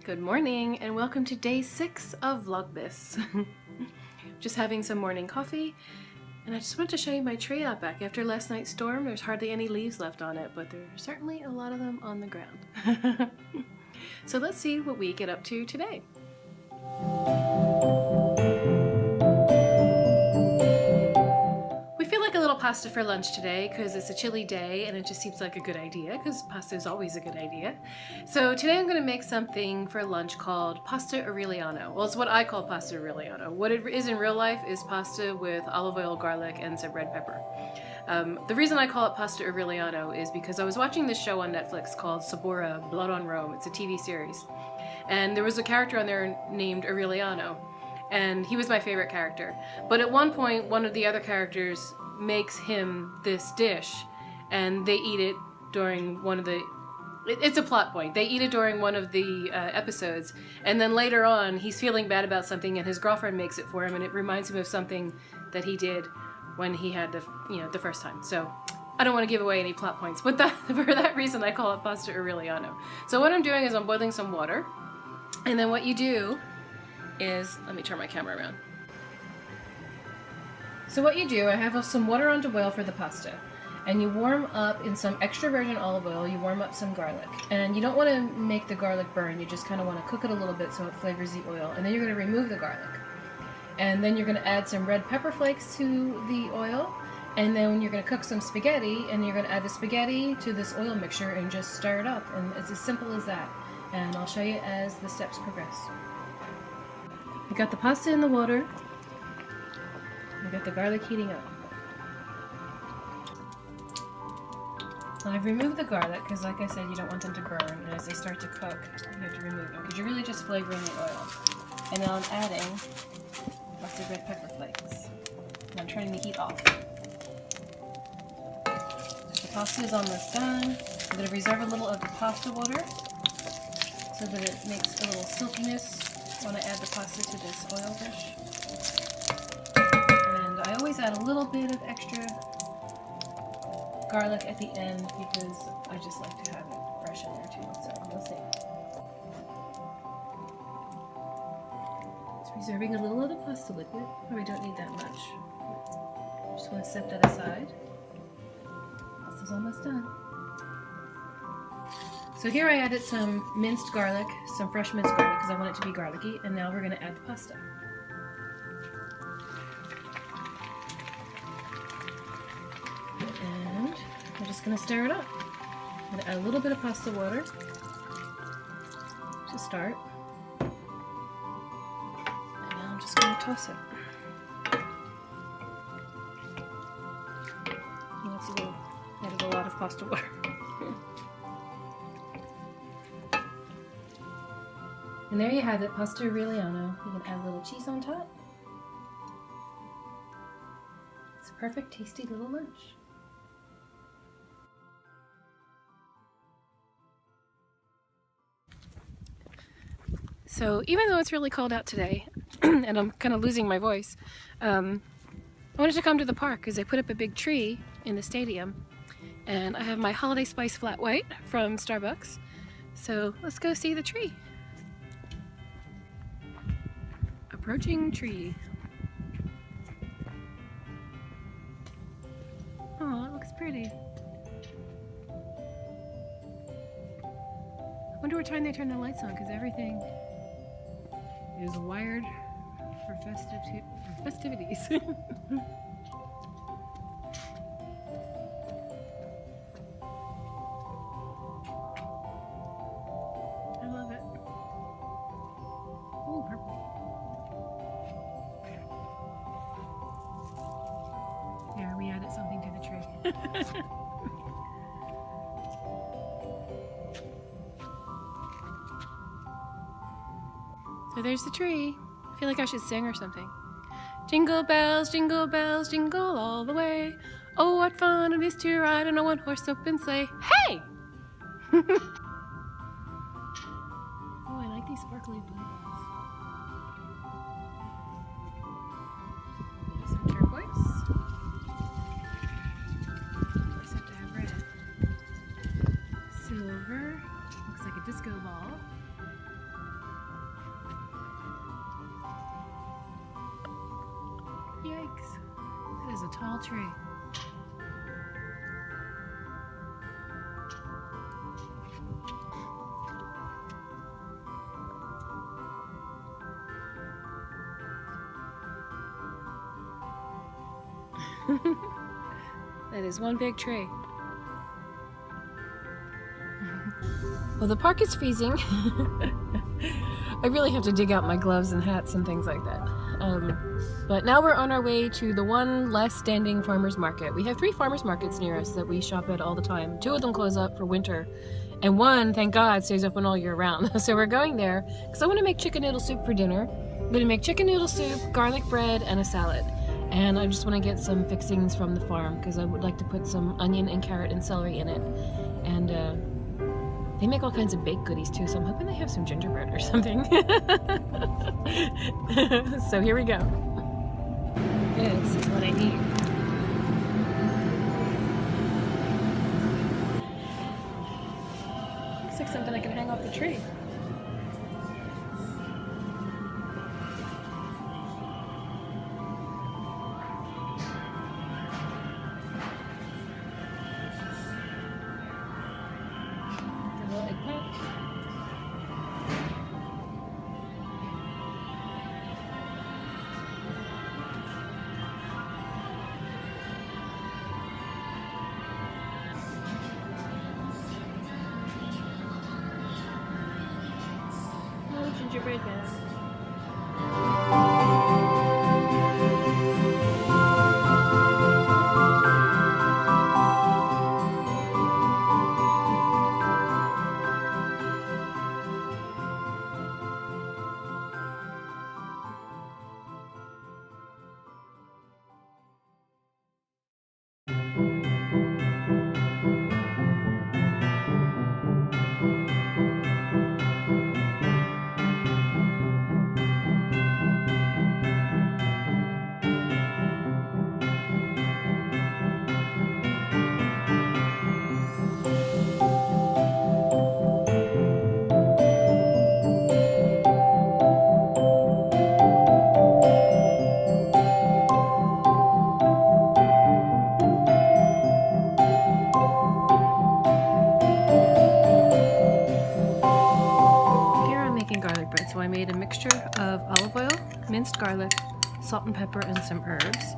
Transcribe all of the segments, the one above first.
Good morning and welcome to day 6 of Vlogmas. Just having some morning coffee, and I just want to show you my tree out back. After last night's storm, there's hardly any leaves left on it, but there are certainly a lot of them on the ground. So let's see what we get up to today. Pasta for lunch today because it's a chilly day and it just seems like a good idea because pasta is always a good idea. So today I'm going to make something for lunch called Pasta Aureliano. Well, it's what I call Pasta Aureliano. What it is in real life is pasta with olive oil, garlic, and some red pepper. The reason I call it Pasta Aureliano is because I was watching this show on Netflix called Sabora, Blood on Rome. It's a TV series. And there was a character on there named Aureliano. And he was my favorite character. But at one point, one of the other characters makes him this dish, and they eat it during one of the... It's a plot point. They eat it during one of the episodes, and then later on, he's feeling bad about something, and his girlfriend makes it for him, and it reminds him of something that he did when he had the first time. So I don't want to give away any plot points, but for that reason, I call it Pasta Aureliano. So what I'm doing is I'm boiling some water, and then what you do is... Let me turn my camera around. So what you do, I have some water on to boil for the pasta, and you warm up in some extra virgin olive oil, you warm up some garlic. And you don't want to make the garlic burn, you just kind of want to cook it a little bit so it flavors the oil, and then you're going to remove the garlic. And then you're going to add some red pepper flakes to the oil, and then you're going to cook some spaghetti, and you're going to add the spaghetti to this oil mixture and just stir it up, and it's as simple as that. And I'll show you as the steps progress. I got the pasta in the water. I got the garlic heating up. I've removed the garlic because, like I said, you don't want them to burn, and as they start to cook, you have to remove them because you're really just flavoring the oil. And now I'm adding lots of red pepper flakes. And I'm turning the heat off. The pasta is almost done. I'm going to reserve a little of the pasta water so that it makes a little silkiness when I add the pasta to this oil dish. I always add a little bit of extra garlic at the end because I just like to have it fresh in there too, so we'll see. It's reserving a little of the pasta liquid. Probably don't need that much. Just want to set that aside. Pasta's almost done. So here I added some minced garlic, some fresh minced garlic because I want it to be garlicky, and now we're going to add the pasta. I'm just going to stir it up. I'm going to add a little bit of pasta water to start. And now I'm just going to toss it. And that's added a lot of pasta water. And there you have it, Pasta Aureliano. You can add a little cheese on top. It's a perfect, tasty little lunch. So even though it's really cold out today, and I'm kind of losing my voice, I wanted to come to the park because they put up a big tree in the stadium, and I have my Holiday Spice Flat White from Starbucks. So let's go see the tree. Approaching tree. Oh, it looks pretty. I wonder what time they turn the lights on because everything is wired for festivities. I love it. Oh, purple. Yeah, we added something to the tree. So there's the tree. I feel like I should sing or something. Jingle bells, jingle all the way. Oh, what fun it is to ride on a one-horse open sleigh. Hey! Oh, I like these sparkly balloons. There's some turquoise. Of course, I have to have red. Silver. Looks like a disco ball. Yikes. That is a tall tree. That is one big tree. Well, the park is freezing. I really have to dig out my gloves and hats and things like that. But now we're on our way to the one less standing farmer's market. We have 3 farmer's markets near us that we shop at all the time. 2 of them close up for winter, and one, thank God, stays open all year round. So we're going there because I want to make chicken noodle soup for dinner. I'm going to make chicken noodle soup, garlic bread, and a salad. And I just want to get some fixings from the farm because I would like to put some onion and carrot and celery in it. And they make all kinds of baked goodies too, so I'm hoping they have some gingerbread or something. So here we go. This is what I need. Looks like something I can hang off the tree. Gingerbread man. So I made a mixture of olive oil, minced garlic, salt and pepper, and some herbs.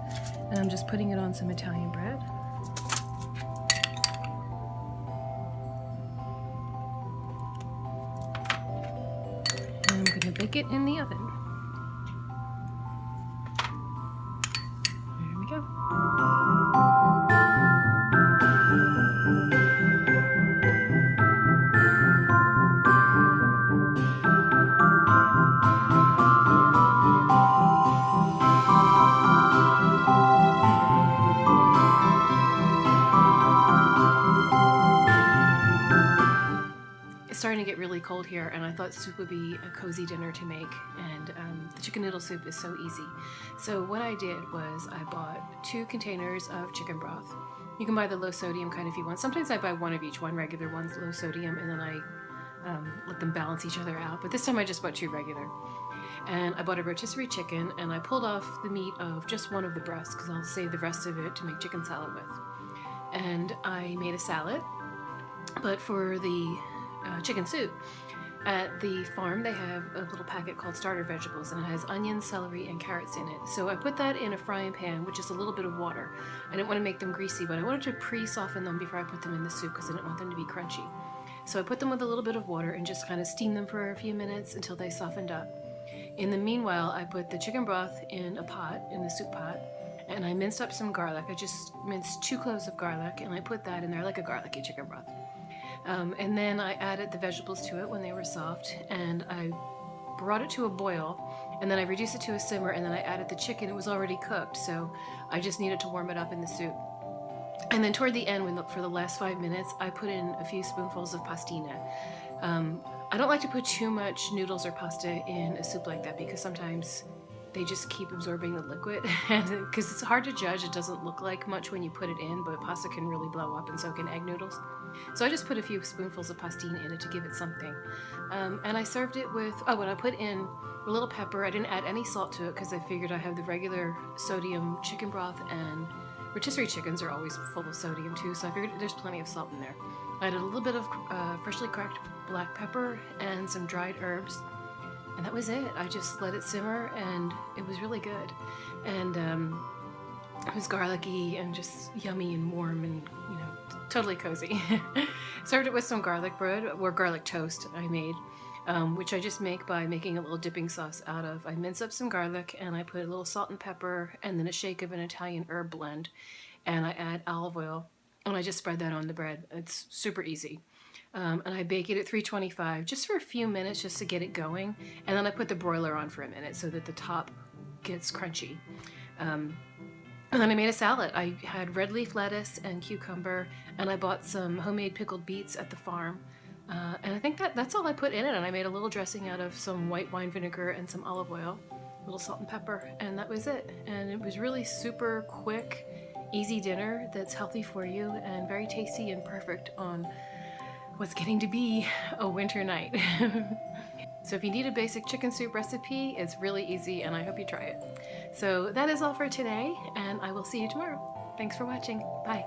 And I'm just putting it on some Italian bread. And I'm going to bake it in the oven. There we go. Starting to get really cold here, and I thought soup would be a cozy dinner to make, and the chicken noodle soup is so easy. So what I did was I bought 2 containers of chicken broth. You can buy the low sodium kind if you want. Sometimes I buy one of each, one regular, one's low sodium, and then I let them balance each other out. But this time I just bought 2 regular. And I bought a rotisserie chicken, and I pulled off the meat of just one of the breasts because I'll save the rest of it to make chicken salad with. And I made a salad, but for the chicken soup, at the farm they have a little packet called starter vegetables, and it has onions, celery, and carrots in it. So I put that in a frying pan with just a little bit of water. I didn't want to make them greasy, but I wanted to pre-soften them before I put them in the soup because I didn't want them to be crunchy. So I put them with a little bit of water and just kind of steamed them for a few minutes until they softened up. In the meanwhile, I put the chicken broth in a pot, in the soup pot, and I minced up some garlic. I just minced 2 cloves of garlic, and I put that in there like a garlicky chicken broth. And then I added the vegetables to it when they were soft, and I brought it to a boil, and then I reduced it to a simmer, and then I added the chicken. It was already cooked, so I just needed to warm it up in the soup. And then toward the end, for the last 5 minutes, I put in a few spoonfuls of pastina. I don't like to put too much noodles or pasta in a soup like that because sometimes they just keep absorbing the liquid, and because it's hard to judge, it doesn't look like much when you put it in, but pasta can really blow up and soak in egg noodles. So I just put a few spoonfuls of pastine in it to give it something. And I served it with, when I put in a little pepper, I didn't add any salt to it because I figured I have the regular sodium chicken broth, and rotisserie chickens are always full of sodium too, so I figured there's plenty of salt in there. I added a little bit of freshly cracked black pepper and some dried herbs, and that was it. I just let it simmer, and it was really good. And it was garlicky and just yummy and warm and, totally cozy. Served it with some garlic bread, or garlic toast I made, which I just make by making a little dipping sauce out of. I mince up some garlic, and I put a little salt and pepper, and then a shake of an Italian herb blend, and I add olive oil, and I just spread that on the bread. It's super easy. And I bake it at 325 just for a few minutes just to get it going, and then I put the broiler on for a minute so that the top gets crunchy. And then I made a salad. I had red leaf lettuce and cucumber, and I bought some homemade pickled beets at the farm. And I think that's all I put in it, and I made a little dressing out of some white wine vinegar and some olive oil, a little salt and pepper, and that was it. And it was really super quick, easy dinner that's healthy for you and very tasty and perfect on what's getting to be a winter night. So if you need a basic chicken soup recipe, it's really easy, and I hope you try it. So that is all for today, and I will see you tomorrow. Thanks for watching. Bye.